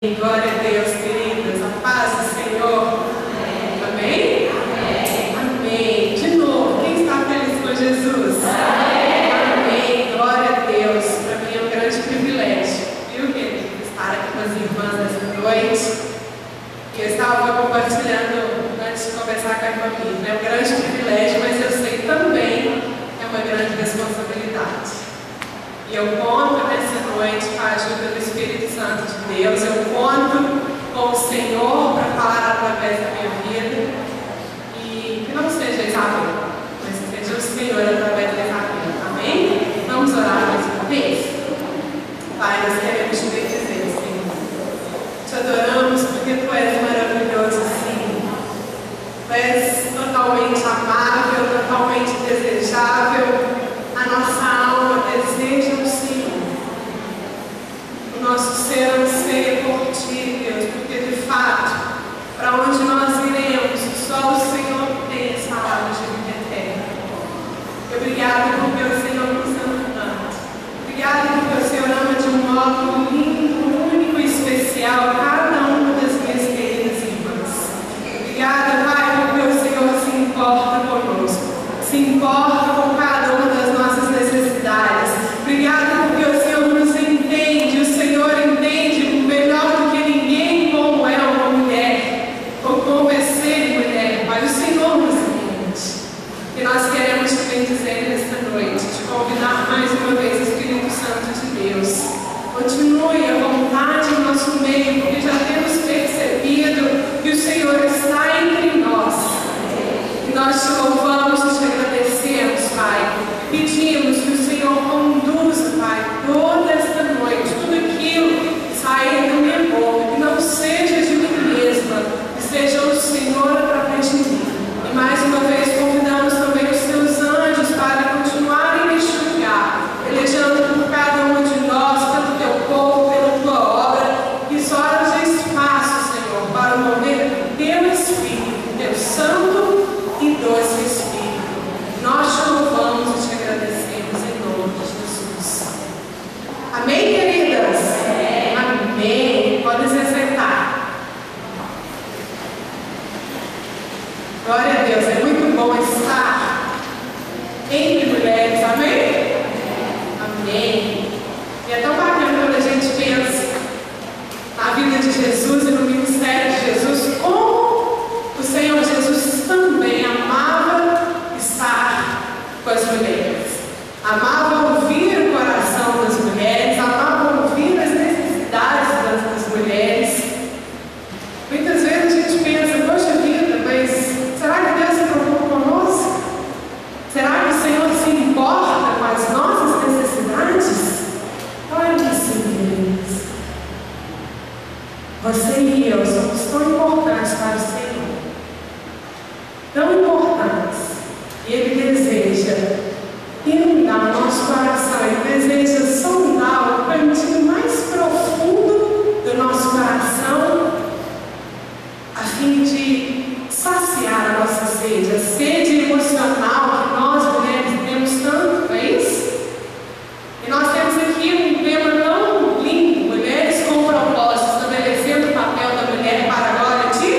Glória a Deus, queridas, a paz do Senhor. Amém? Amém. De novo, quem está feliz com Jesus? Amém. Glória a Deus. Para mim é um grande privilégio, viu, querido? Estar aqui com as irmãs nessa noite. E eu estava compartilhando antes de conversar com a irmã Bíblia. É um grande privilégio, mas eu sei também é uma grande responsabilidade. E eu conto nessa noite com a ajuda do Espírito Santo de Deus. Eu conto com o Senhor para falar através da minha vida. E que não seja Isabel, mas que seja o Senhor através da Isabel. Amém? Vamos orar mais uma vez? Pai, nós queremos te bendizer, Senhor. Te adoramos porque Tu és maravilhoso, Senhor. Tu és totalmente amável, totalmente desejável. A nossa alma deseja o Senhor. O nosso ser anseia por Ti, Deus, porque de fato, para onde nós iremos, só o Senhor tem essa água de vida eterna. Obrigada porque o Senhor nos ama tanto. Obrigada porque o Senhor ama de um modo lindo, único e especial cada uma das minhas queridas irmãs. Obrigada, Pai, porque o Senhor se importa conosco. Se importa com cada uma das nossas necessidades. Obrigada porque o Senhor nos entende. O Senhor entende melhor do que ninguém como é uma mulher, ou como é ser mulher. Pai, o Senhor nos entende. E nós queremos te bendizer nesta noite, te convidar mais uma vez, Espírito Santo de Deus. Continue a vontade em nosso meio, porque já temos percebido que o Senhor está entre nós. E nós te louvamos e te agradecemos, Pai. Pedimos que o Senhor conduza, Pai, toda esta noite, tudo aquilo que sair do meu corpo, que não seja de mim mesma, que seja o Senhor através de mim. E mais uma vez convidamos também os seus anjos para continuarem neste lugar, pelejando por cada uma de nós, pelo teu povo, pela tua obra, que só haja espaço, Senhor, para o mover do teu Espírito, teu Santo e doce Espírito. Nós te louvamos e te agradecemos em nome de Jesus. Amém, queridas? Amém. Podem se sentar. Glória a Deus. É muito bom estar entre mulheres. Amém? Amém. E é tão bacana quando a gente pensa na vida de Jesus e no ministério de Jesus, como o Senhor Jesus também amava estar com as mulheres. Amava ouvir o coração das mulheres, amava ouvir as necessidades das mulheres. Muitas vezes a gente pensa, poxa vida, mas será que Deus se preocupa conosco? Será que o Senhor se importa com as nossas necessidades? Olha assim, queridos. Você e eu somos tão importantes para o Senhor. Tão importantes. E Ele deseja inundar o nosso coração. Ele deseja sondar o cantinho mais profundo do nosso coração, a fim de saciar a nossa sede, a sede emocional que nós mulheres temos tanto, não é isso? E nós temos aqui um tema tão lindo, mulheres com propósito, estabelecendo o papel da mulher para a glória de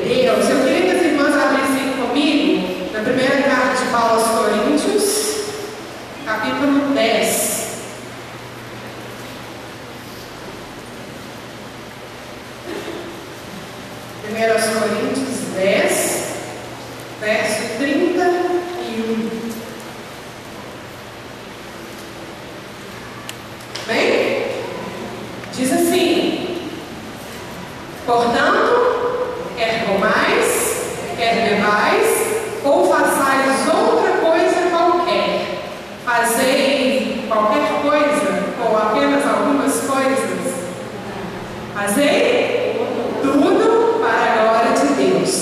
Deus. Eu queria que as irmãs abrissem comigo na primeira carta de Paulo aos Coríntios, capítulo 10. Primeiro aos Coríntios 10, verso 31. Bem? Diz assim: portanto, quer comais, quer bebais, ou façais outra coisa qualquer, fazei qualquer coisa, ou apenas algumas coisas, fazei tudo para a glória de Deus.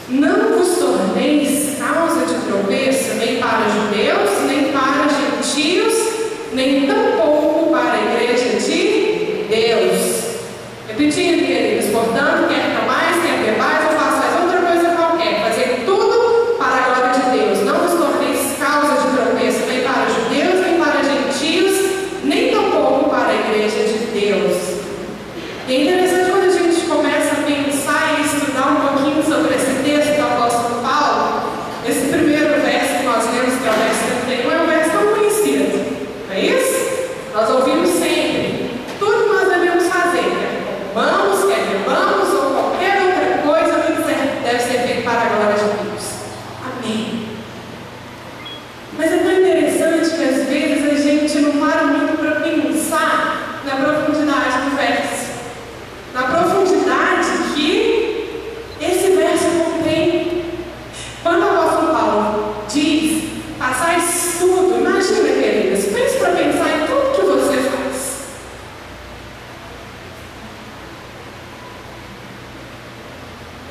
Não vos torneis causa de tropeço nem para judeus, nem para gentios, nem tampouco para a igreja de Deus. Repetindo, queridos, portanto, quer comais, quer bebais, ou façais outra coisa qualquer, fazer tudo para a glória de Deus. Não vos torneis causa de tropeço nem para judeus, nem para gentios, nem tampouco para a igreja de Deus. E ainda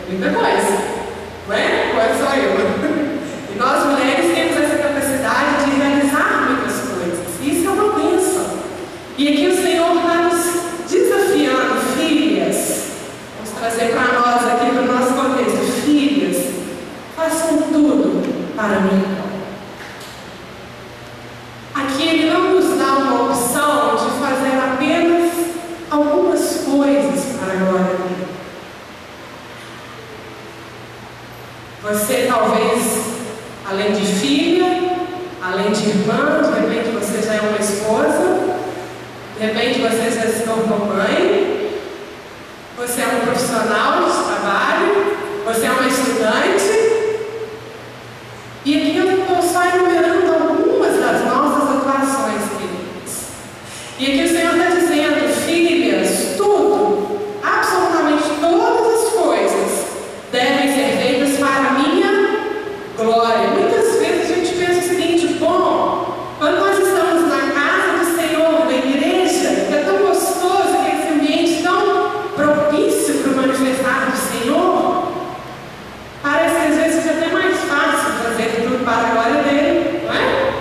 É muita coisa, não é? Agora só eu. E nós mulheres temos essa capacidade de realizar muitas coisas. Isso é uma bênção. E aqui o Senhor está nos desafiando, filhas. Vamos trazer para nós aqui, para o nosso contexto. Filhas, façam tudo para mim. Aqui Ele não nos dá uma opção de fazer apenas algumas coisas para a glória dele. Você talvez, além de filha, além de irmã, de repente você já é uma esposa, de repente você já se tornou mãe, você é um profissional de trabalho, você é uma estudante. E aqui eu estou só enumerando algumas das nossas atuações, queridos. E aqui o Senhor está dizendo, filhas, tudo, absolutamente todas as coisas devem ser feitas para a minha glória. Muitas vezes a gente pensa o seguinte, bom, quando nós estamos na casa do Senhor, na igreja, é tão gostoso, que esse ambiente tão propício para o manifestar do Senhor, parece que às vezes é até mais fácil fazer tudo para a glória dele, não é?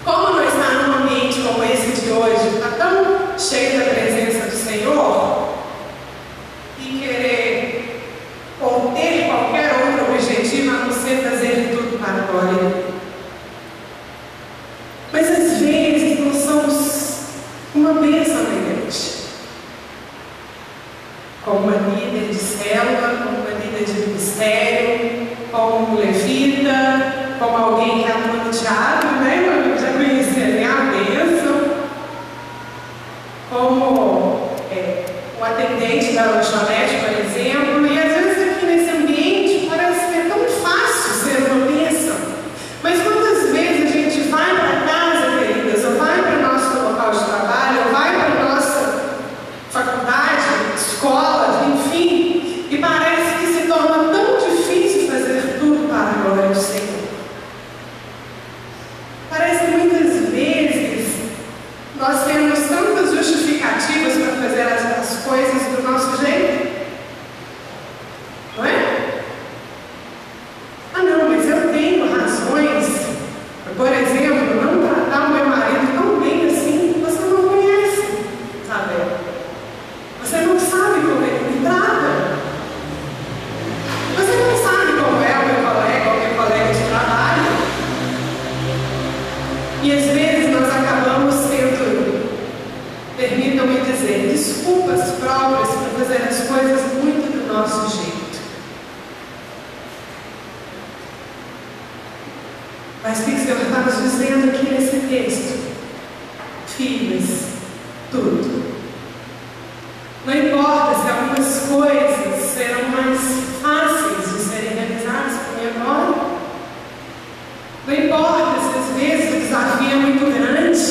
Como não está num ambiente como esse de hoje, está tão cheio da presença do Senhor, e querer ou ter qualquer outro objetivo a não ser fazer tudo para a glória dele. Mas às vezes nós somos uma bênção na igreja, como uma líder de célula, como uma líder de ministério, como um levita, como alguém que atua no teatro, né? Eu já conhecia a bênção, como o atendente da lanchonete, por exemplo, e às vezes aqui nesse ambiente parece que é tão fácil ser uma bênção, mas quantas vezes a gente vai para casa, queridas, ou vai para o nosso local de trabalho, ou vai para a nossa faculdade, escola, enfim, e parece que se torna tão difícil fazer tudo para a glória do Senhor. Parece que muitas vezes nós temos tantas justificativas para fazer as coisas do nosso jeito, não é? Ah não, mas eu tenho razões, por exemplo, não tratar o meu marido tão bem assim, você não conhece, sabe? Você não sabe como ele me trata. Você não sabe como é o meu colega de trabalho. E às vezes nós acabamos tendo, permitam-me dizer, desculpas próprias para fazer as coisas muito do nosso jeito. Mas o que o Senhor está nos dizendo aqui nesse texto? Filhas, tudo. Não importa se algumas coisas serão mais fáceis de serem realizadas por minha glória. Não importa se às vezes o desafio é muito grande.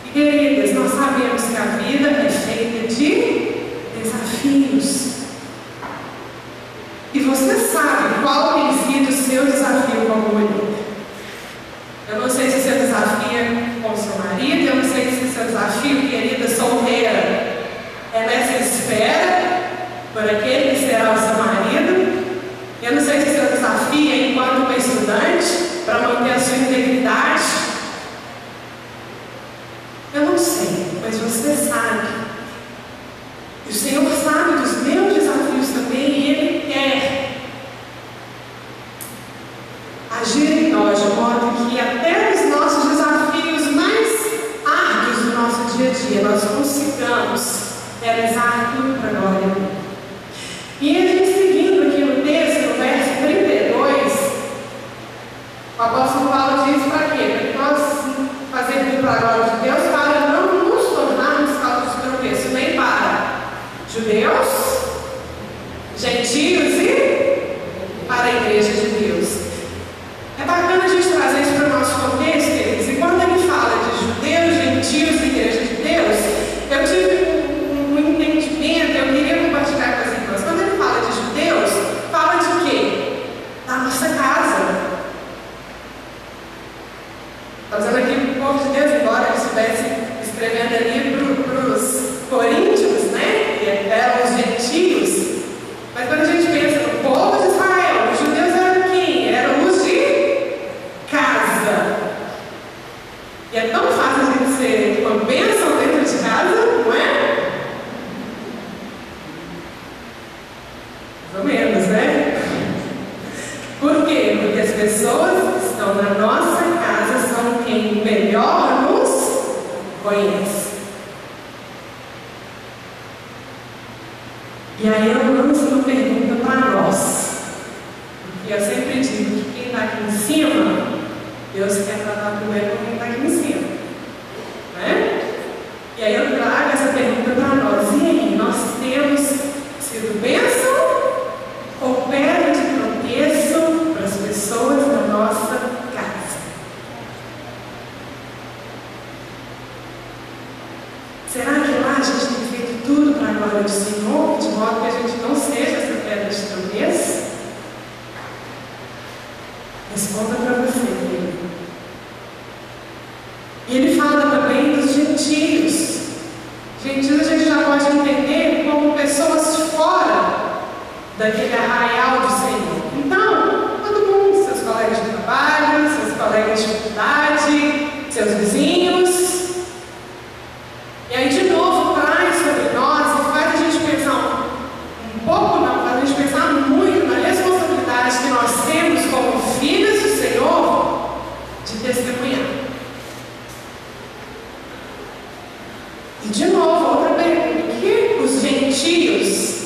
E queridas, nós sabemos que a vida é feita de desafios. E você sabe qual tem sido o seu desafio como mulher. Eu não sei se o seu desafio é com o seu marido, eu não sei se o seu desafio, querida solteira, é nessa espera por aquele que será o seu marido. Eu não sei se o seu desafio é enquanto uma estudante para manter a sua integridade. Eu não sei, mas você sabe. E o Senhor sabe dos meus desafios também, e Ele quer agir em nós de modo que até os nossos desafios mais árduos do nosso dia a dia nós consigamos realizar tudo para a glória dele. E a gente seguindo aqui no texto, no verso 32, o apóstolo Paulo diz para quê? Para que nós fazermos tudo para a glória de Deus, para não nos tornarmos causa de tropeço, nem para judeus, gentios e para a igreja de Deus. É bacana a gente trazer isso para o nosso contexto, queridos. E quando ele fala de judeus, gentios e igreja de Deus, eu tive um entendimento, eu queria compartilhar com as irmãs. Quando ele fala de judeus, fala de quê? Da nossa casa. Está dizendo aqui o povo de Deus, embora ele estivesse escrevendo ali para os coríntios, né? Que eram os gentios. Mas quando a gente Pelo menos, né? Por quê? Porque as pessoas que estão na nossa casa são quem melhor nos conhece. E aí eu lanço uma pergunta para nós. Porque eu sempre digo que quem está aqui em cima, Deus quer tratar primeiro com quem está aqui em cima. Né? E aí eu trago essa pergunta para nós. E aí, nós temos sido bênção ou pedra de tropeço para as pessoas da nossa casa? Será que lá a gente tem feito tudo para a glória do Senhor, de modo que a gente não seja essa pedra de tropeço? Responda para você, querido. E ele fala também dos gentios. Gentios a gente já pode entender como pessoas fora daquele arraial do Senhor. Então, todo mundo, seus colegas de trabalho, seus colegas de faculdade, seus vizinhos. E aí, de novo, traz sobre nós e faz a gente pensar um pouco, não, faz a gente pensar muito na responsabilidade que nós temos como filhos do Senhor de testemunhar. E de novo, outra pergunta: o que os gentios,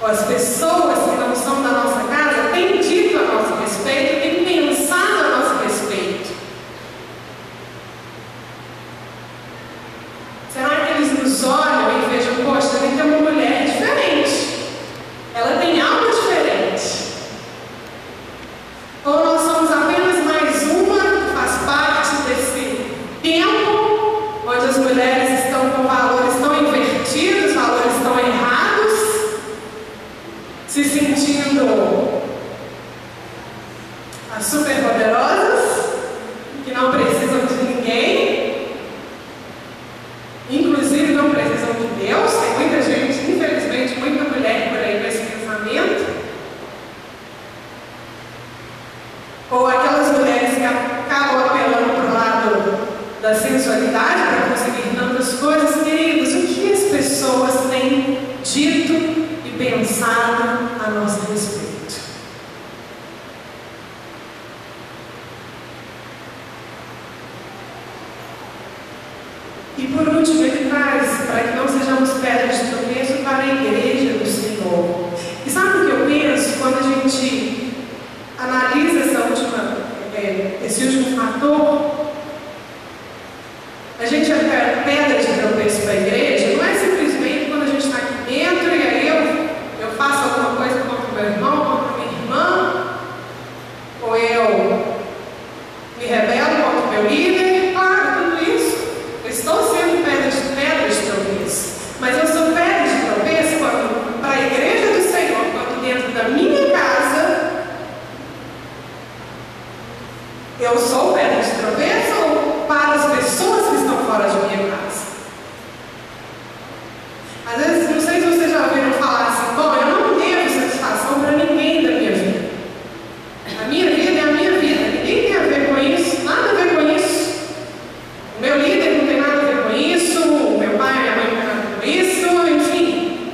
ou as pessoas que não são da nossa casa, têm dito a nosso respeito, têm pensado a nosso respeito? Será que eles nos olham e vejam, poxa, ele tem uma mulher diferente, ela tem algo diferente? Ou nós somos apenas mais uma que faz parte desse tempo onde as mulheres estão com valores tão invertidos, valores tão errados, se sentindo as superpoderosas, que não precisam de ninguém, inclusive não precisam de Deus? Tem muita gente, infelizmente, muita mulher por aí com esse pensamento. Ou aquelas mulheres que acabam apelando para o lado da sensualidade para conseguir tantas coisas. Queridos, o que as pessoas têm dito e pensado a nosso respeito? E por último, ele traz para que não sejamos pedras de tropeço para a igreja do Senhor. E sabe o que eu penso quando a gente analisa esse último fator? A gente é pedra de tropeço para a igreja, não é simplesmente quando a gente está aqui dentro e aí eu faço alguma coisa contra o meu irmão, contra a minha irmã, ou eu me rebelo contra o meu líder. Claro, tudo isso, eu estou sendo pedra de tropeço, mas eu sou pedra de tropeço para a igreja do Senhor, quando dentro da minha casa eu sou pedra de tropeço, ou para as pessoas que estão fora de minha casa? Às vezes, não sei se vocês já ouviram falar assim: bom, eu não devo satisfação para ninguém da minha vida. A minha vida é a minha vida, ninguém tem a ver com isso, nada a ver com isso. O meu líder não tem nada a ver com isso, o meu pai e minha mãe não tem nada a ver com isso, enfim.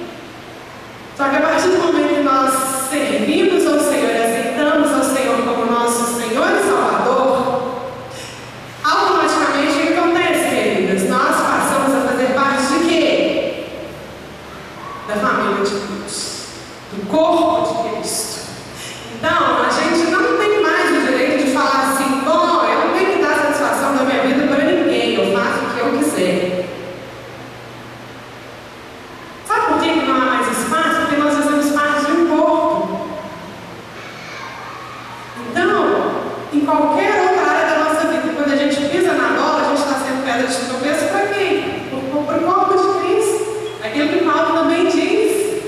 Só que a partir do momento que nós servimos ao Senhor e aceitamos ao Senhor como nosso Senhor e Salvador, automaticamente o que acontece, queridas? Nós passamos a fazer parte de quê? Da família de Deus, do corpo de Cristo. Então, a gente não tem mais o direito de falar assim: bom, eu não tenho que dar satisfação da minha vida para ninguém, eu faço o que eu quiser. Sabe por que não há mais espaço? Porque nós fazemos parte de um corpo. Então, em qualquer outra área da nossa vida, quando a gente pisa na bola, a gente está sendo pedra de tropeço para quem? Para o corpo de Cristo. Aquilo que Paulo também diz,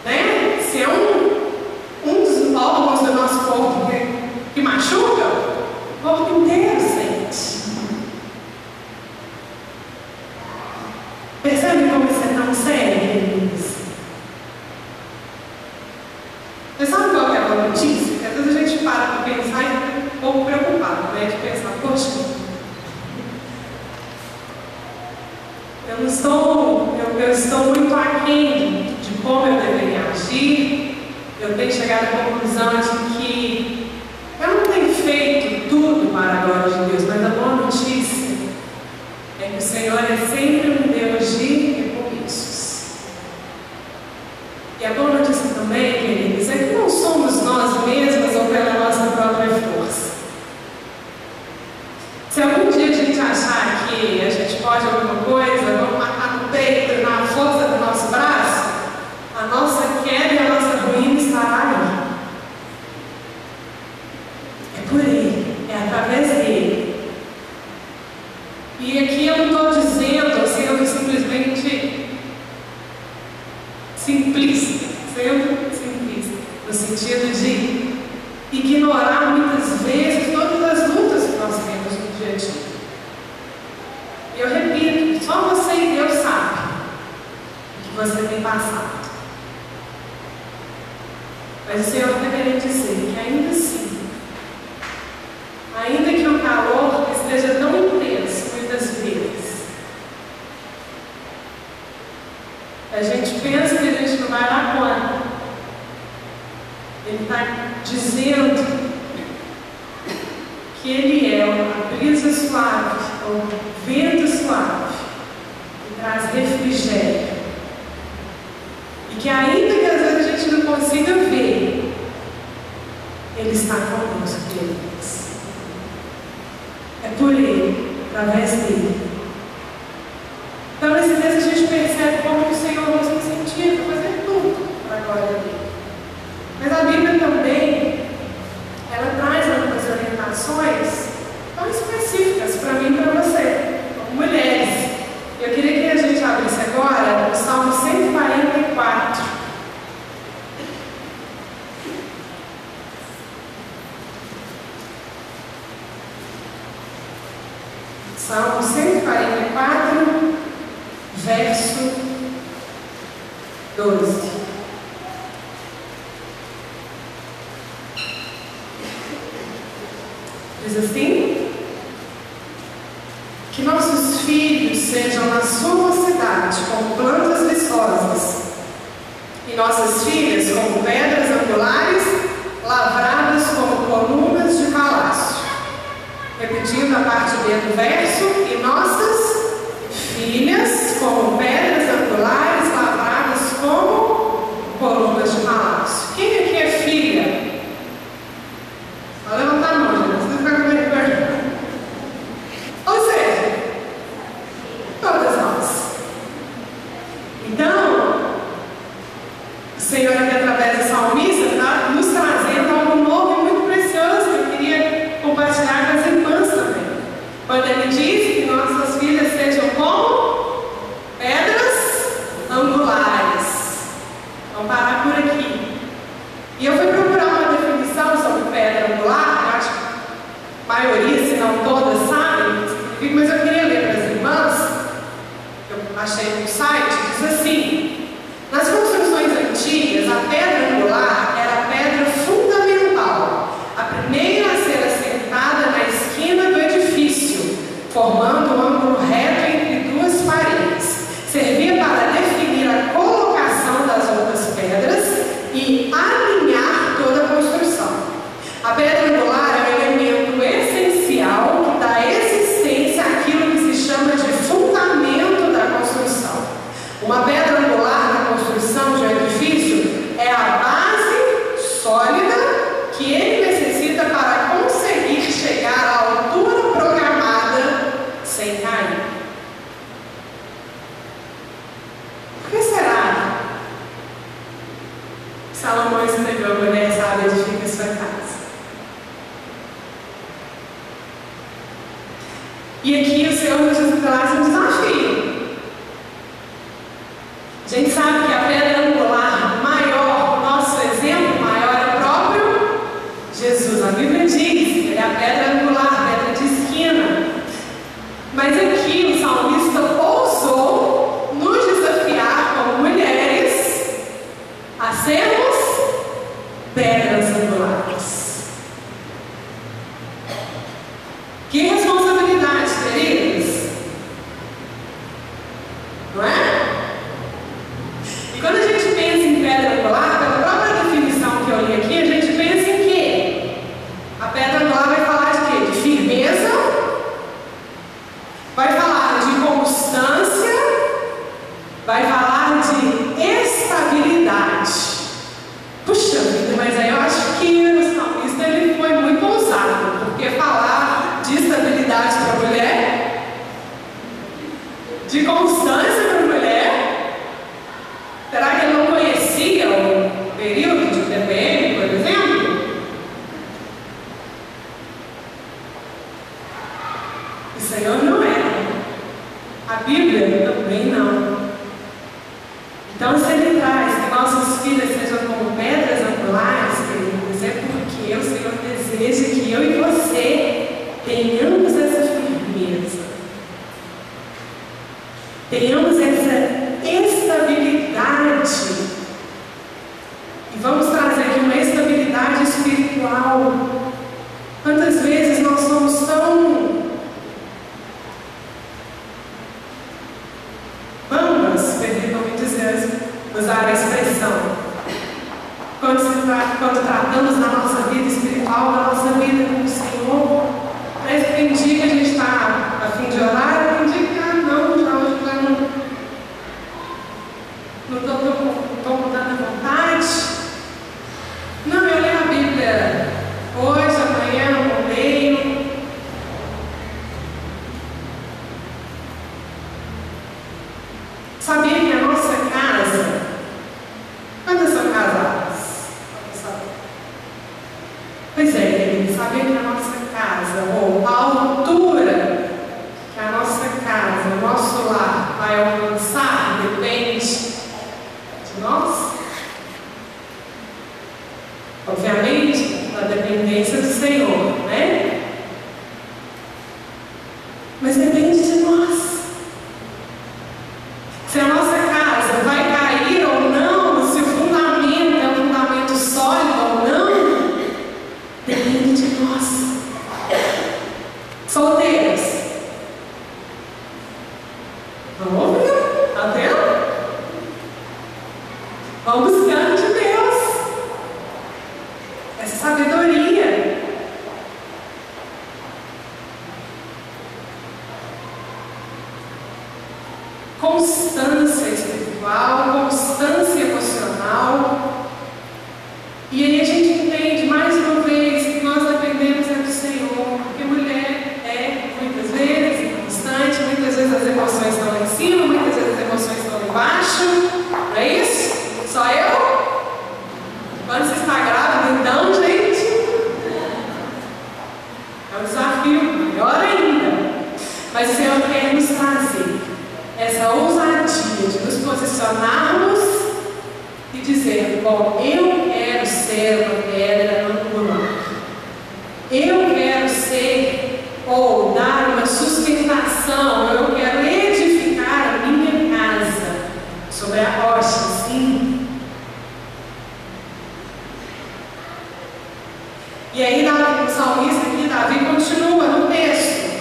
né? Se é um dos órgãos do nosso corpo que machuca, o corpo inteiro sente. Percebe como isso é tão sério, queridos? Você sabe qual que é a notícia? Que às vezes a gente para para pensar e fica um pouco preocupado, né? De pensar, poxa, eu estou muito aquém chegado à conclusão de que eu não tenho feito tudo para a glória de Deus, mas a boa notícia é que o Senhor é sempre um Deus de recomeços. E a boa notícia também, queridos, é que não somos nós mesmas ou pela nossa própria força. Se algum dia a gente achar que a gente pode alguma coisa, vamos marcar no peito, na força do nosso braço, a nossa queda e a nossa ruína estará ali. É por Ele, é através dele. E aqui eu não estou dizendo, sendo simplesmente simplista, no sentido de ignorar muitas vezes todas as lutas que nós temos no dia a dia. E eu repito, só você e Deus sabem o que você tem passado. Mas o Senhor está querendo dizer que ainda assim, ainda que o calor esteja tão intenso muitas vezes, a gente pensa que a gente não vai dar conta. Ele está dizendo que Ele é a brisa suave, o vento suave, que traz refrigério. E que ainda que às vezes a gente não consiga ver, Ele está conosco, queridos. É por Ele, através dele. Então, nesse dia a gente percebe como que o Senhor nos incentiva a fazer tudo para a glória dele. Mas a Bíblia também, ela traz algumas orientações tão específicas para mim e para você, como mulheres. Eu queria que a gente abrisse agora o Salmo 144. Salmo 144, verso 12. Diz assim: que nossos filhos sejam na sua mocidade como plantas viçosas, e nossas filhas como pedras angulares, lavradas como colunas de palácio. Repetindo a parte B do verso: e nossas filhas como pedras angulares, lavradas como colunas de palácio. Quem aqui é filha? Vou levantar a mão, gente. Não precisa ficar com vergonha. Ou seja, todas nós. Então, o Senhor aqui através do salmista está nos trazendo algo novo e muito precioso que eu queria compartilhar com as irmãs também. Quando ele diz que nossas filhas sejam como pedras angulares. Vamos parar por aqui. E eu fui procurar uma definição sobre pedra angular. Eu acho que a maioria, se não todas, sabem, mas eu queria ler para as irmãs. Eu achei no site, diz assim: nas construções antigas, a pedra angular era a pedra fundamental, a primeira a ser assentada na esquina do edifício, formando um ângulo reto entre duas paredes. Servia para definir a colocação das outras pedras e alinhar toda a construção. A pedra angular é um elemento essencial que dá existência àquilo que se chama de fundamento da construção. Uma pedra angular na construção de um edifício é a base sólida que ele necessita para conseguir chegar à altura programada sem cair. Por que será que Salomão escreveu: a mulher sábia edifica sua casa? E aqui o Senhor nos traz um desafio. A gente sabe que a pedra angular maior, o nosso exemplo maior é o próprio Jesus. A Bíblia diz que ele é a pedra angular, a pedra de esquina. Mas aqui o salmista ousou nos desafiar como mulheres a sermos pedras angulares. Que responsabilidade, queridos! Não é? E quando a gente de estabilidade. Puxa vida, mas aí eu acho que o salmista ele foi muito ousado, porque falar de estabilidade para a mulher, de constância para a mulher, será que ele não conhecia o período de TPM, por exemplo? O Senhor não era. A Bíblia também não. Então, se ele traz que nossas filhas sejam como pedras angulares, queridos, é porque o Senhor deseja que eu e você tenhamos essa firmeza, tenhamos essa estabilidade. E vamos trazer aqui uma estabilidade espiritual. Quantas vezes nós somos tão bambas, permitam-me dizer, usar a expressão, quando tratamos da nossa vida espiritual, da nossa vida com o Senhor, mas tem dia que a gente está a fim de orar, tem dia que não, já hoje já não estou com tanta vontade. Não, eu leio a Bíblia hoje, amanhã eu não leio. Sabia que a nossa casa, quantas são casadas? Pois é, querido, sabia que a nossa casa, ou a altura que a nossa casa, o nosso lar vai alcançar, depende de nós? Obviamente, da dependência do Senhor, né? Mas depende de nós. Se a nossa casa vai cair ou não, se o fundamento é um fundamento sólido ou não, depende de nós. Solteiros, vamos ouvir? Está vendo? Vamos buscando de Deus essa sabedoria. Constância espiritual, constância emocional. E aí a gente entende mais uma vez que nós dependemos do Senhor, porque mulher é muitas vezes inconstante, muitas vezes as emoções estão lá em cima, muitas vezes as emoções estão lá embaixo. Não é isso? Só eu? Quando você está grávida, então, gente, é um desafio maior ainda. Mas o Senhor quer nos trazer essa ousadia de nos posicionarmos e dizer: bom, eu quero ser uma pedra angular, eu quero ser ou dar uma sustentação, eu quero edificar a minha casa sobre a rocha, sim. E aí o salmista aqui, Davi, continua no texto: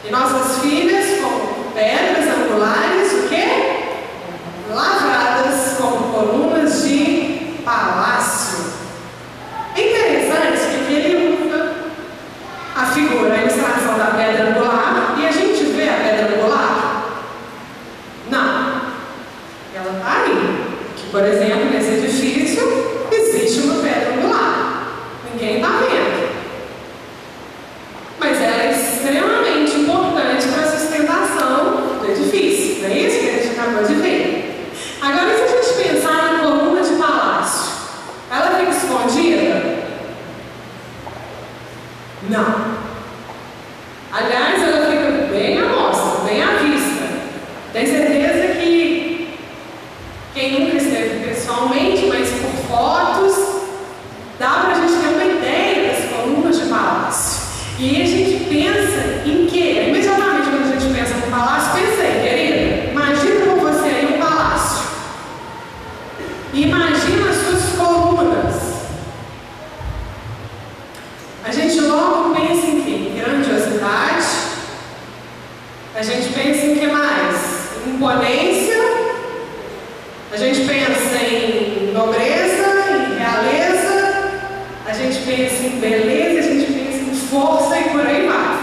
e nossas filhas como pedras angulares, o quê? Lavradas como colunas de palácio. É interessante que aqui ele usa a figura, a ilustração da pedra angular, e a gente vê a pedra angular? Não. Ela está aí. Aqui, por exemplo, nesse edifício, existe uma pedra angular. Ninguém está vendo. Mas ela é extremamente importante para a sustentação do edifício. Não é isso que a gente acabou de ver? Agora, se a gente pensar na coluna de palácio, ela fica escondida? Não. Aliás, ela fica bem à mostra, bem à vista. Tenho certeza que quem nunca esteve pessoalmente, mas por fotos, dá para a gente ter uma ideia das colunas de palácio. E aí a gente pensa em quê? Imediatamente quando a gente pensa no palácio, pensei, querida, imagina com você aí um palácio. E imagina as suas colunas. A gente logo pensa em quê? Em grandiosidade. A gente pensa em que mais? Em imponência. A gente pensa em nobreza, em realeza. A gente pensa em beleza, a gente pensa em força e por aí vai.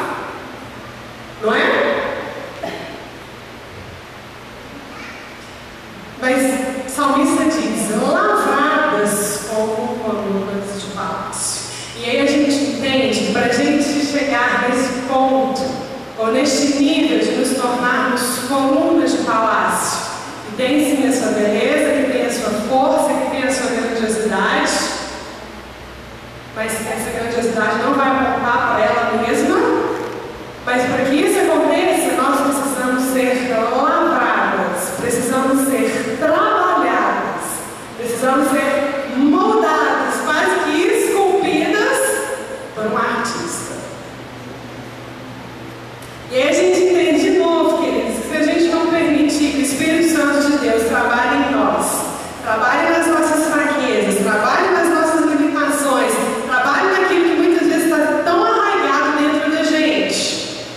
Não é? Mas o salmista diz: lavradas como colunas de palácio. E aí a gente entende que para a gente chegar nesse ponto, ou neste nível de nos tornarmos colunas de palácio, que tem sim a sua beleza, que tem a sua força, que tem a sua grandiosidade, mas essa grandiosidade não vai apontar para ela mesma. Mas para que isso aconteça, nós precisamos ser lavradas, precisamos ser trabalhadas, precisamos ser moldadas, quase que esculpidas por um artista. E aí a gente entende de novo, queridos, que se a gente não permitir que o Espírito Santo de Deus trabalhe em nós, trabalhe nas nossas fraquezas, trabalhe nas nossas limitações, trabalhe naquilo que muitas vezes está tão arraigado dentro da gente,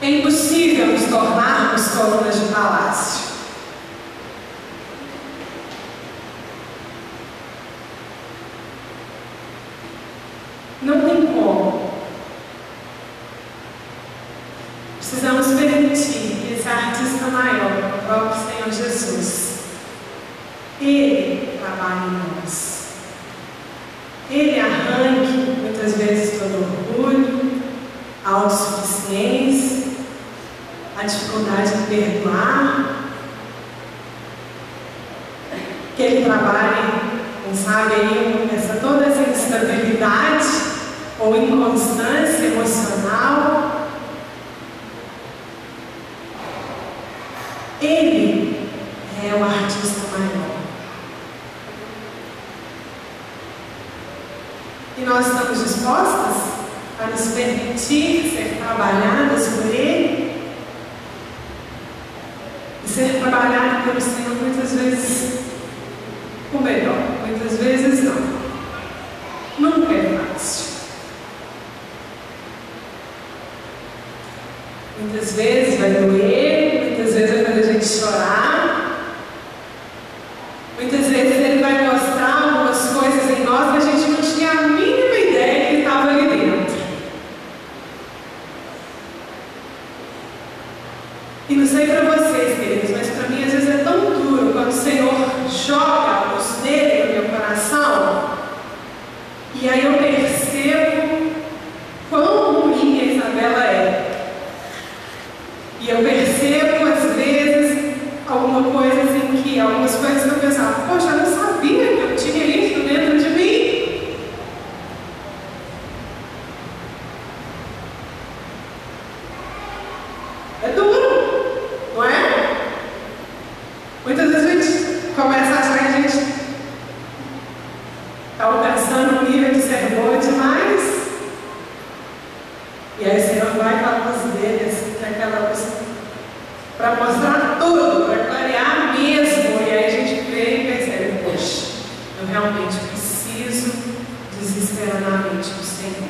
é impossível nos tornarmos colunas de palácio. Não tem como. Precisamos permitir que esse artista maior, o próprio Senhor Jesus, Ele trabalhe em nós. Ele arranque, muitas vezes, todo orgulho, a autossuficiência, a dificuldade de perdoar. Que Ele trabalhe, quem sabe, aí, toda essa instabilidade ou inconstância emocional. Ele é o artista maior. E nós estamos dispostas a nos permitir ser trabalhadas por Ele? E ser trabalhado pelo Senhor muitas vezes o melhor, muitas vezes não. Nunca é fácil. Muitas vezes vai doer, muitas vezes vai fazer a gente chorar. Muitas vezes Ele vai mostrar algumas coisas em nós que a gente não tinha a mínima ideia que estava ali dentro. E não sei para vocês, queridos, mas para mim às vezes é tão duro quando o Senhor joga a luz dele no meu coração, e aí eu percebo quão ruim a Isabela é. E eu percebo, às vezes, algumas coisas que eu pensava: poxa, eu não sabia que eu tinha isso dentro de mim. É duro, não é? Muitas vezes a gente começa a achar que a gente está alcançando um nível de ser boa demais. E aí o Senhor vai com a luz dele, assim, que é aquela luz para mostrar tudo, para clarear mesmo. E aí a gente vê e percebe: poxa, eu realmente preciso desesperadamente do Senhor.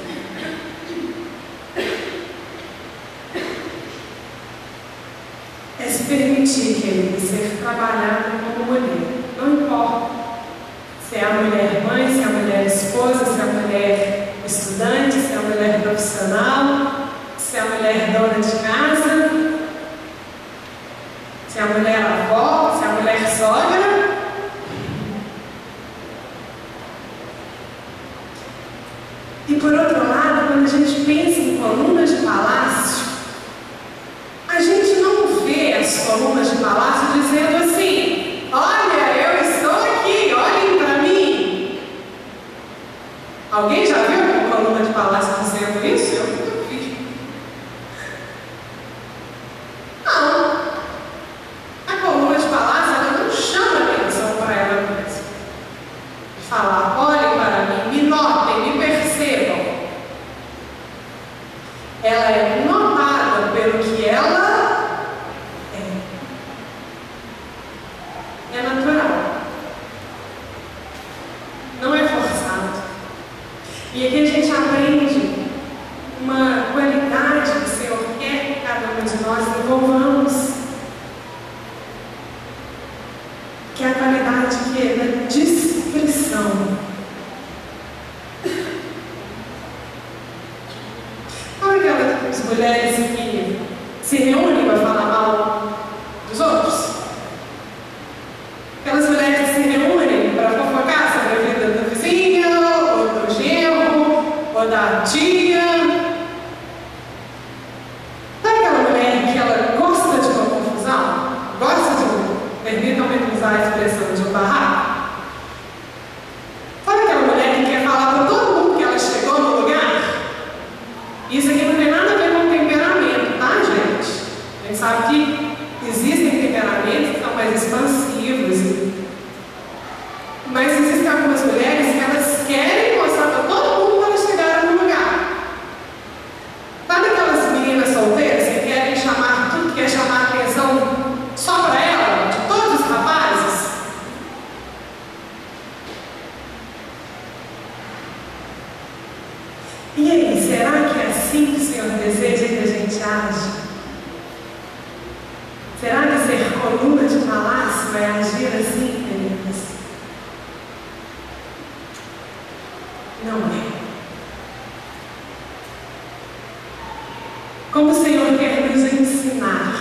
É se permitir, querido, ser trabalhada como mulher. Não importa se é a mulher mãe, se é a mulher esposa, se é a mulher estudante, se é a mulher profissional, se é a mulher dona de casa, se é a mulher avó, se é a mulher sogra. E por outro lado, quando a gente pensa em colunas de palácio, a gente não vê as colunas de palácio dizendo assim: olha, eu estou aqui, olhem para mim. Alguém já viu uma coluna de palácio dizendo isso? Eu nunca vi. Não. A coluna de palácio, ela não chama atenção para ela mesma. Falar: olhem para mim, me notem, me percebam. Ela é notada pelo que ela é. É natural. Não é forçado. E aqui a gente aprende uma qualidade que o Senhor quer que cada um de nós desenvolvamos, que é a qualidade que é da discrição. Sabe aquelas mulheres que se reúnem para falar mal dos outros? usar a expressão de um barraco? Sabe aquela mulher que quer falar para todo mundo que ela chegou no lugar? Isso aqui não tem nada a ver com temperamento, tá, gente? A gente sabe que existem temperamentos que são mais expansivos, mas existem algumas mulheres que elas querem mostrar para todo mundo que elas chegaram no lugar. Sabe aquelas meninas solteiras que querem chamar tudo, quer chamar a atenção só para ela, de todos os rapazes? E aí, será que é assim que o Senhor deseja que a gente age? Será que ser coluna de palácio vai agir assim, queridas? Não é. Como o Senhor quer nos ensinar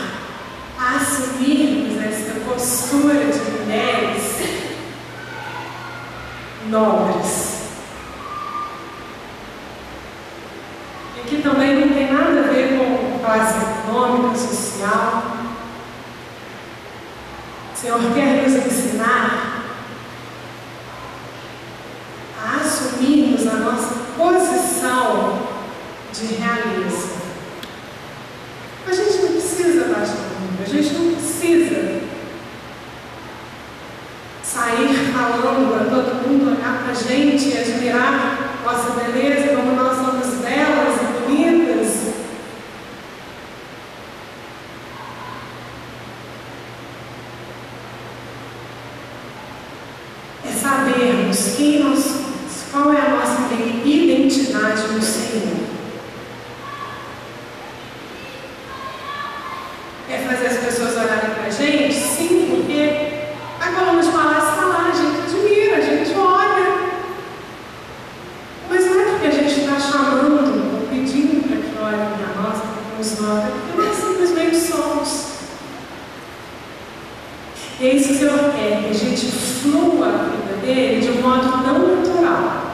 a assumirmos essa postura de mulheres nobres. E que também não tem nada a ver com classe econômica, social. O Senhor quer nos ensinar a assumirmos a nossa posição de realeza. A gente não precisa baixar o número, a gente não precisa sair falando para todo mundo olhar para a gente e admirar nossa beleza, como nós somos belas e bonitas. É sabermos quem nós somos, qual é a nossa identidade no Senhor. É fazer as pessoas olharem para a gente? Sim, porque a coluna de palácio está lá, a gente admira, a gente olha. Mas não é porque a gente está chamando ou pedindo para que olhem para nós, para que nos notem, porque nós simplesmente somos. E é isso que o Senhor quer, que a gente flua a vida dele de um modo não natural.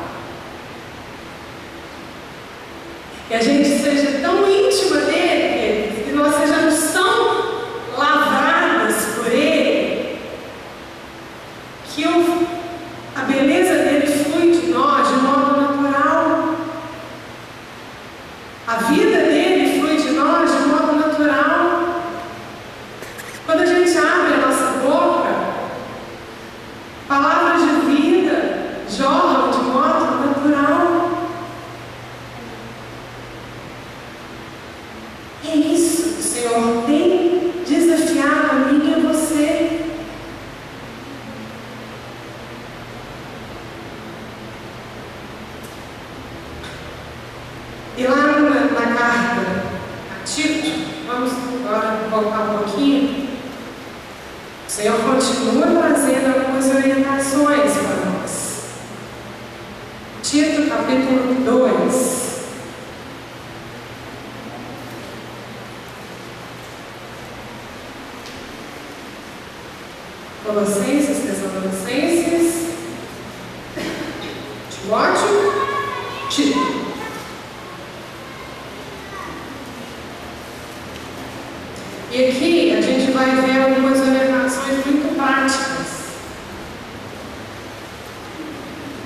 Que a gente seja tão íntima dele, que nós sejamos tão lavradas por ele, que a beleza dele flui de nós de modo natural. A vida dele flui de nós de modo natural. Quando a gente abre a nossa boca, palavras de vida jorram de modo natural. É isso que o Senhor tem desafiado a mim e a você. E lá na carta a Tito, vamos agora voltar um pouquinho. O Senhor continua trazendo algumas orientações para nós. Tito, capítulo 2. Colossenses, Tessalonicenses, Timóteo, Tito. E aqui a gente vai ver algumas orientações muito práticas.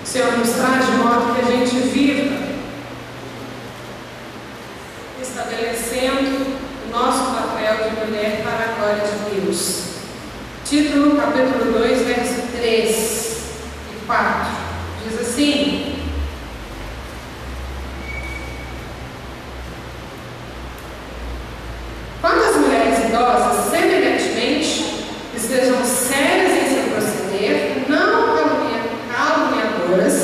O Senhor nos traz de modo que a gente viva, estabelecendo o nosso papel de mulher para a glória de Deus. Título, capítulo 2, verso 3 e 4. Diz assim: quando as mulheres idosas, semelhantemente, estejam sérias em seu proceder, não caluniadoras,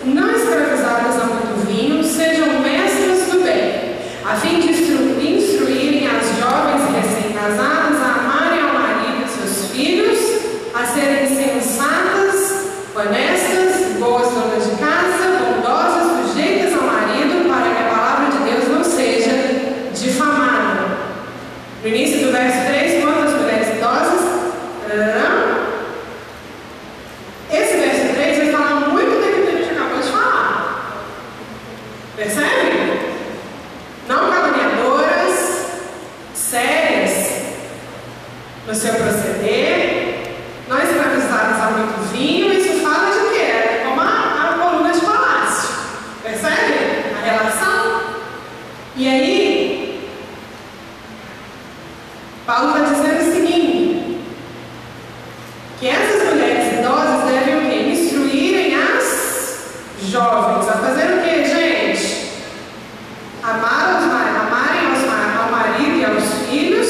não escravizadas a muito vinho, sejam mestras do bem, a fim de instruírem as jovens recém-casadas a amarem ao marido e seus filhos, a serem sensatas, honestas, boas donas de casa, que essas mulheres idosas devem o quê? Instruírem as jovens a fazer o quê, gente? Amarem ao marido e aos filhos.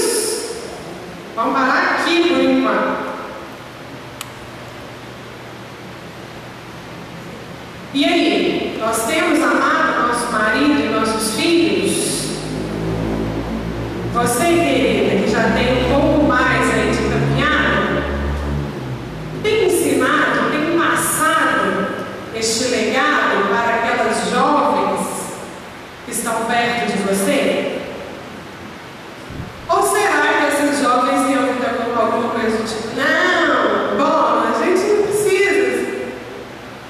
Vamos parar aqui por enquanto. E aí, nós temos amado nosso marido e nossos filhos? Você, querida, que já tem um pouco mais aí de caminhada, tem ensinado, tem passado este legado para aquelas jovens que estão perto de você? Ou será que essas jovens têm ouvido alguma coisa do tipo, não, bom, a gente não precisa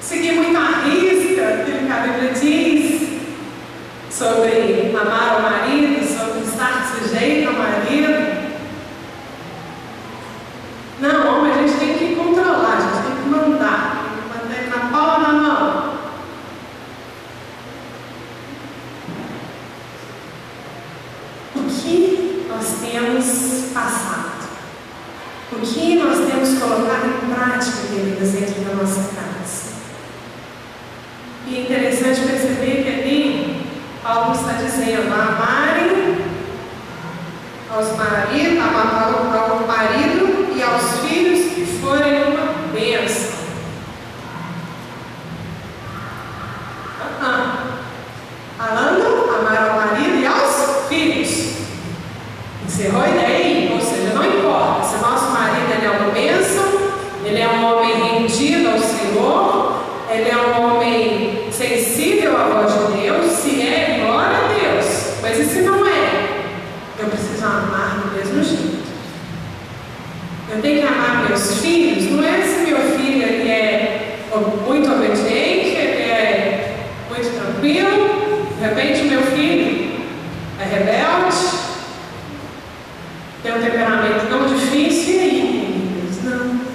seguir muito à risca aquilo que a Bíblia diz sobre amar o marido, sobre estar sujeito ao marido? Não, homem, a gente tem que controlar, a gente tem que mandar, tem que manter na palma da mão. O que nós temos passado? O que nós temos colocado em prática, queridas, dentro da nossa casa? E é interessante perceber que ali Paulo está dizendo: amarem ao marido e aos filhos que forem uma bênção. Falando, amar ao marido e aos filhos. Encerrou a ideia aí, ou seja, não importa se o nosso marido ele é uma bênção, ele é um homem rendido ao Senhor, ele é um homem sensível à voz de Deus. Se é, glória a Deus. Mas e se não é? Eu preciso amar do mesmo jeito. Eu tenho que amar meus filhos. Não é se meu filho ele é muito obediente, ele é muito tranquilo. De repente meu filho é rebelde, tem um temperamento tão difícil. E aí, queridos? Não.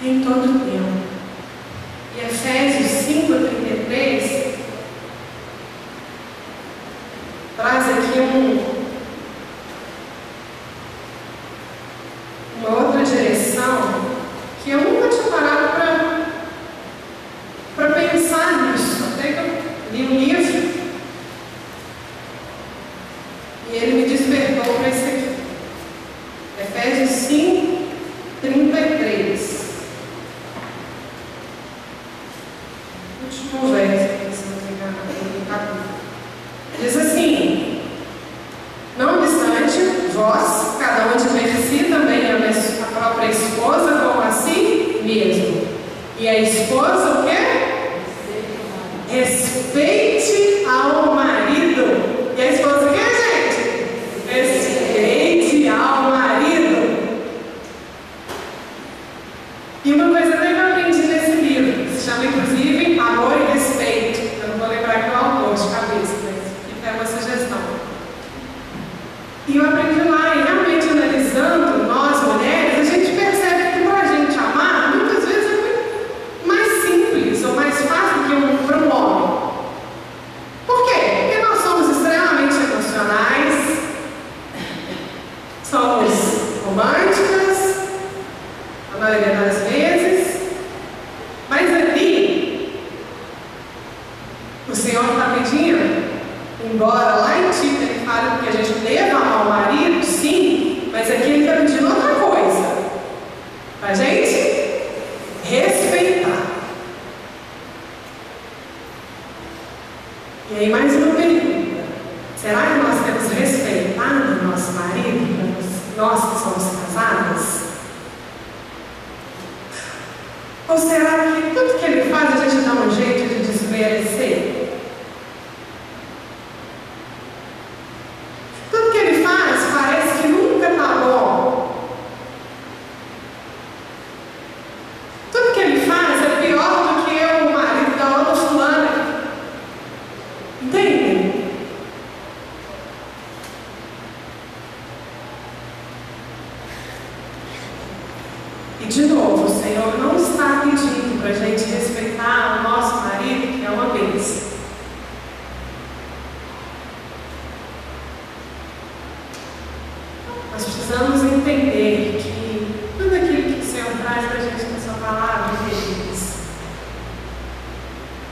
Em todo o tempo. E Efésios 5:33 traz aqui uma outra direção que eu nunca tinha parado para pensar nisso. Até que eu li um livro e ele me despertou para isso aqui. Efésios 5:33. Último verso, se não me engano, no capítulo. Diz assim: não obstante, vós, cada um de per si, também a própria esposa como a si mesmo. E a esposa o quê? Respeite ao marido. E a esposa o quê, gente? Respeite ao marido. E uma coisa que eu aprendi nesse livro, se chama inclusive Amor e Respeito. Eu não vou lembrar qual é o autor de cabeça, mas fica uma sugestão. E eu aprendi lá, e realmente analisando nós mulheres, a gente percebe que para a gente amar, muitas vezes é muito mais simples ou mais fácil que para um homem. Por quê? Porque nós somos extremamente emocionais, somos românticas, a maioria das vezes, mas ali o Senhor está pedindo, embora lá em Tito ele fale que a gente deva amar o marido, sim, mas aqui ele está pedindo outra coisa, para a gente respeitar. E aí mais uma pergunta: será que nós temos respeitado o nosso marido, nós que somos casadas? Ou será que tudo que ele faz a gente dá um jeito de desmerecer? Tudo que ele faz parece que nunca está bom. Tudo que ele faz é pior do que o marido da outra fulana. Entende? E de novo, o Senhor não está pedindo para a gente respeitar o nosso marido, que é uma bênção. Nós precisamos entender que tudo aquilo que o Senhor traz para a gente na sua palavra, queridos,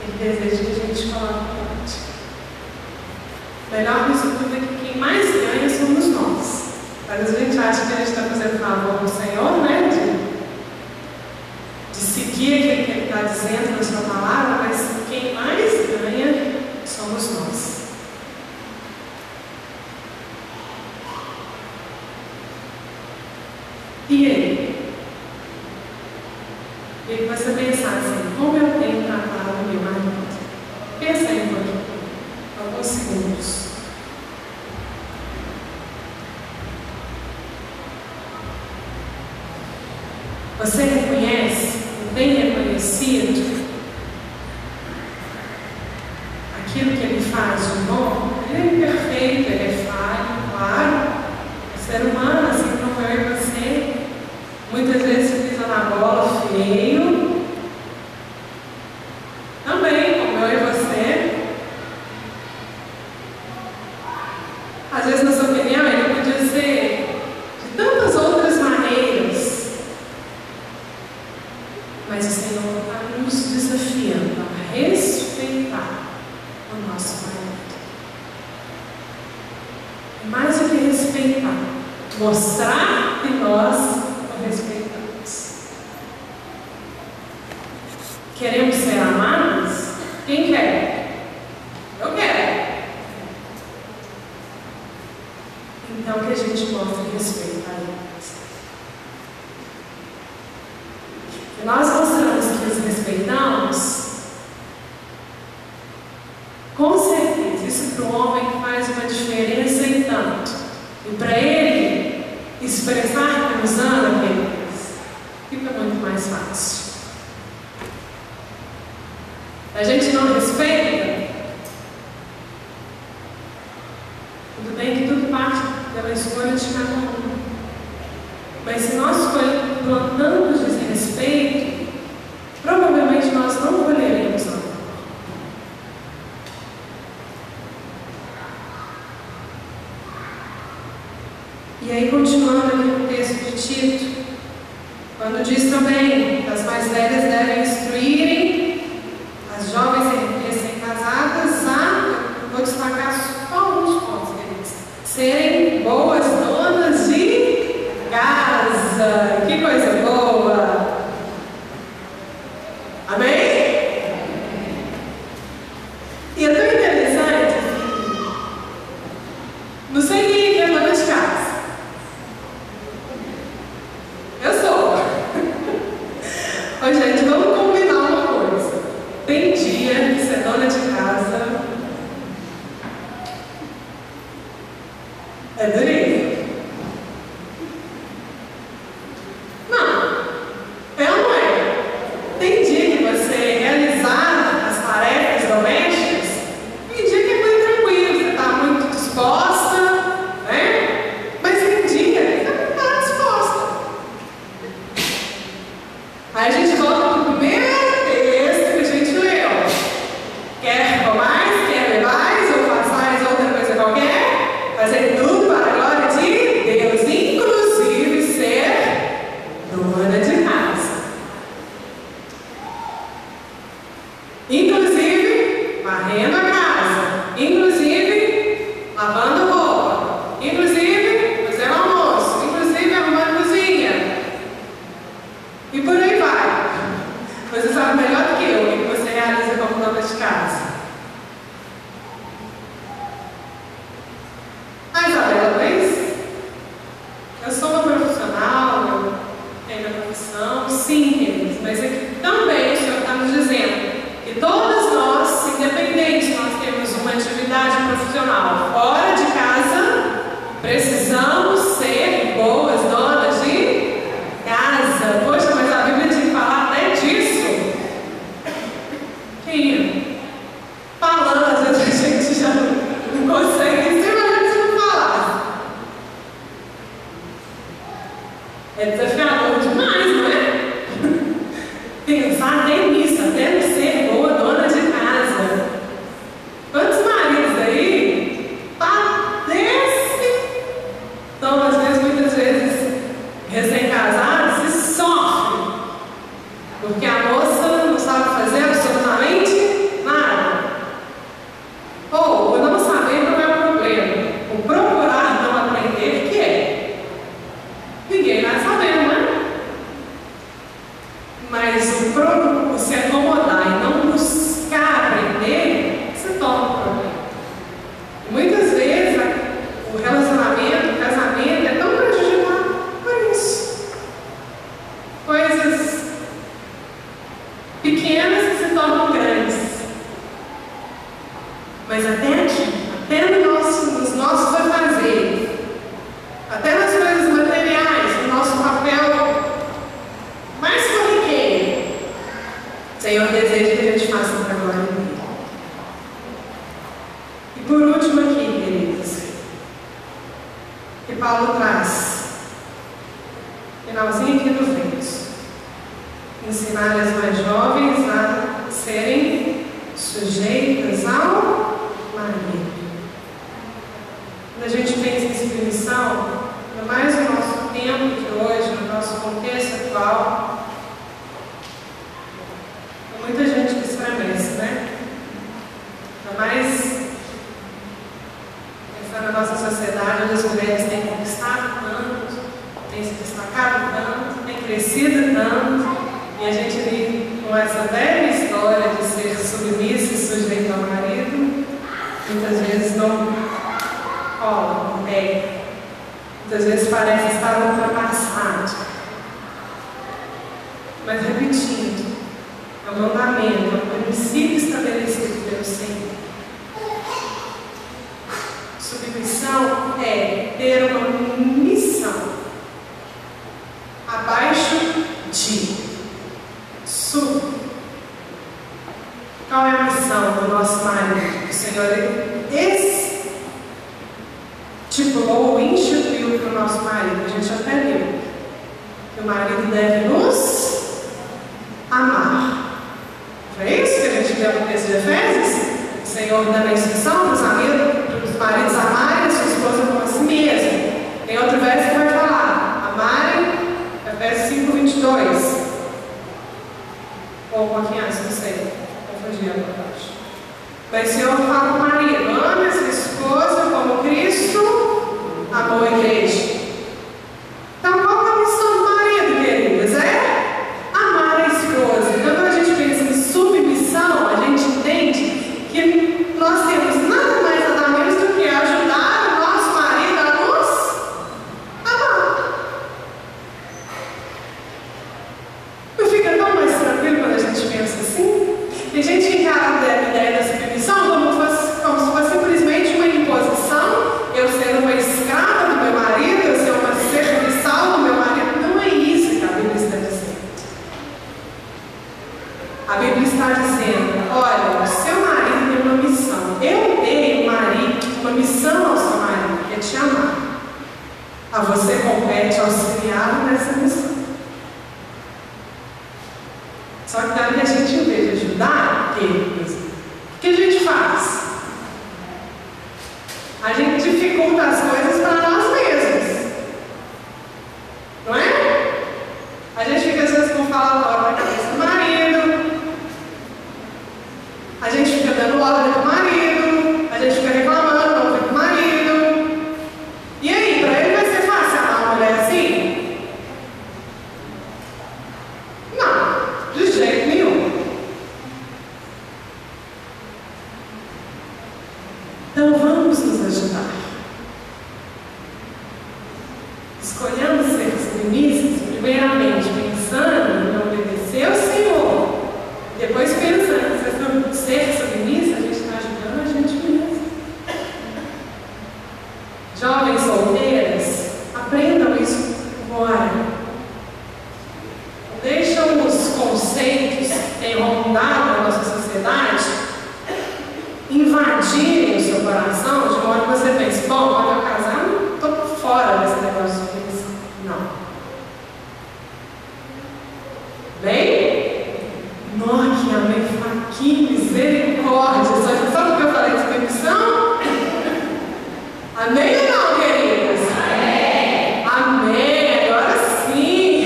Ele deseja que a gente coloque em prática. Melhor disso tudo é que quem mais ganha somos nós. Às vezes a gente acha que a gente está fazendo favor ao Senhor, né? De seguir aquilo que Ele está dizendo na sua palavra, mas quem mais ganha somos nós. E aí? E aí você pensar assim, como eu tenho tratado o meu marido? Pensa aí um pouquinho, alguns segundos. Você reconhece, tem reconhecido aquilo que Ele faz de bom? Ele é imperfeito, Ele é falho, claro. É ser humano, assim como eu e você. Muitas vezes pisa na bola feio. Também, como eu e você. Às vezes, na sua opinião, Ele podia ser de tantas outras maneiras. Mas o Senhor está nos desafiando a respeitar o nosso marido. E mais do que respeitar, mostrar que nós o respeitamos. Queremos ser amados? Quem quer? Eu quero. Então que a gente mostre respeito a eles. Se nós mostramos que os respeitamos, com certeza isso para o homem faz uma diferença em tanto. E para ele expressar que nos ama, queridos, fica muito mais fácil. A gente não respeita, tudo bem que tudo parte pela escolha de cada um. Mas se nós plantamos desrespeito, provavelmente nós não colheremos amor. E aí, continuando aqui no texto de Tito, quando diz também que as mais velhas devem instruírem as jovens recém-casadas vou destacar só alguns pontos, queridos. Serem boas donas de casa. Que coisa boa! Amém? E é tão interessante, não sei quem é dona de casa. Eu sou. Ô, gente, vamos combinar uma coisa. Tem dia que ser dona de casa é dureza. Não. É ou não é? Tem dia que você realizar as tarefas domésticas, tem dia que é muito tranquilo, você está muito disposta, né? Mas tem dia que você não está disposta. Aí a gente volta para o primeiro texto que a gente leu. Quer mais, quer ver mais, ou façais outra coisa qualquer? Fazer tudo para a glória de Deus, inclusive ser dona de casa. Inclusive varrendo a casa. Inclusive lavando roupa. Inclusive fazendo almoço. Inclusive arrumando a cozinha. E por aí vai. Você sabe melhor do que eu o que você realiza como dona de casa. Ah, Isabela, mas eu sou uma profissional, eu tenho a profissão, sim, queridos, mas aqui também o Senhor está nos dizendo que todas nós, independente, nós temos uma atividade profissional fora de casa, precisamos ser boas donas de casa. Poxa, mas a Bíblia tinha que falar até disso. Quem? Falando, às vezes a gente já não consegue ser, mas se não falar. É desafiador demais, não é? Pensar até nisso, até no ser boa dona de casa. Quantos maridos aí padecem? Então, às vezes, Paulo traz, finalzinho aqui do Efésios, ensinar as mais jovens a serem sujeitas ao marido. Quando a gente pensa em submissão, ainda mais no nosso tempo de hoje, no nosso contexto atual, tem muita gente que estremece, né? Ainda mais pensando na nossa sociedade, onde as mulheres têm conquistado tanto, têm se destacado tanto, têm crescido tanto, e a gente vive com essa velha história de ser submissa e sujeita ao marido, muitas vezes não rola, não pega. Muitas vezes parece estar ultrapassado. Mas repetindo, é um mandamento, é um princípio estabelecido pelo Senhor. Submissão é ter uma missão abaixo de sub. Qual é a missão do nosso marido? O Senhor estipulou ou instituiu para o nosso marido. A gente até viu que o marido deve nos amar. Não é isso que a gente viu no texto de Efésios? O Senhor dando a instrução para os maridos amarem a sua esposa como a si mesmo. Tem outro verso que vai falar: amarem, Efésios 5:22. Ou um pouquinho antes, não sei. Confundi agora, acho. Mas o Senhor fala para o marido: ame a sua esposa como Cristo amou a igreja. Então, qual é a missão do marido, queridas? É amar a esposa. Então, quando a gente pensa em submissão, a gente entende que nós temos nada mais nada menos do que ajudar o nosso marido a nos amar. Não fica tão mais tranquilo quando a gente pensa assim? Tem gente que encara a ideia da submissão como se fosse simplesmente uma imposição, eu sendo uma escrava do meu marido, eu ser uma serviçal do meu marido. Não é isso que a Bíblia está dizendo. A Bíblia está dizendo: olha, o seu marido tem uma missão. Eu dei uma missão ao seu marido, que é te amar. A você compete auxiliá-lo nessa missão. Só que daí a gente, em vez de ajudar, o que a gente faz? A gente dificulta as coisas para nós mesmos. Não é? A gente fica às vezes com falatório na cabeça do marido. A gente fica dando ordem pro marido. A gente fica reclamando não pro marido. E aí, para ele vai ser fácil amar uma mulher assim? Não, de jeito nenhum. Então vamos nos ajudar. Escolhamos ser submissas, primeiramente pensando em obedecer ao Senhor, depois pensando em ser submissa, a gente está ajudando a gente mesmo. Jovens solteiras, aprendam isso agora. Deixam os conceitos que têm rondado a nossa sociedade invadirem o seu coração de modo que você pense: bom, quando eu casar, eu estou fora desse negócio de submissão. Não. Bem? Nossa, amém, que misericórdia. Sabe o que eu falei de submissão? Amém ou não, queridas? Amém. Amém, agora sim.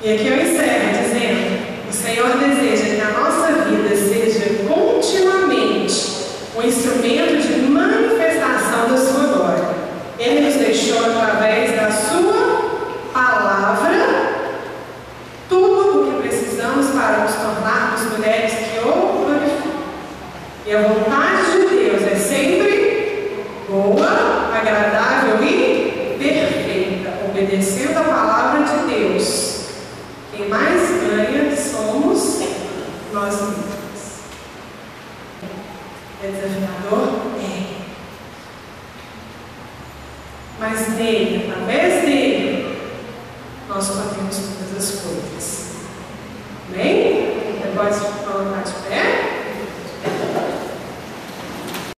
E aqui eu encerro dizendo: o Senhor deseja que a nossa vida seja continuamente um instrumento de manifestação da sua glória. Ele nos deixou, através da sua palavra, tudo o que precisamos para nos tornarmos mulheres que o glorificam. E a vontade de Deus é sempre boa, agradável e perfeita, obedecendo a palavra de Deus. Quem mais ganha somos nós mesmos. É desafiador? É. Mas nele, através dele, nós podemos todas as coisas. Amém? Você pode colocar de pé?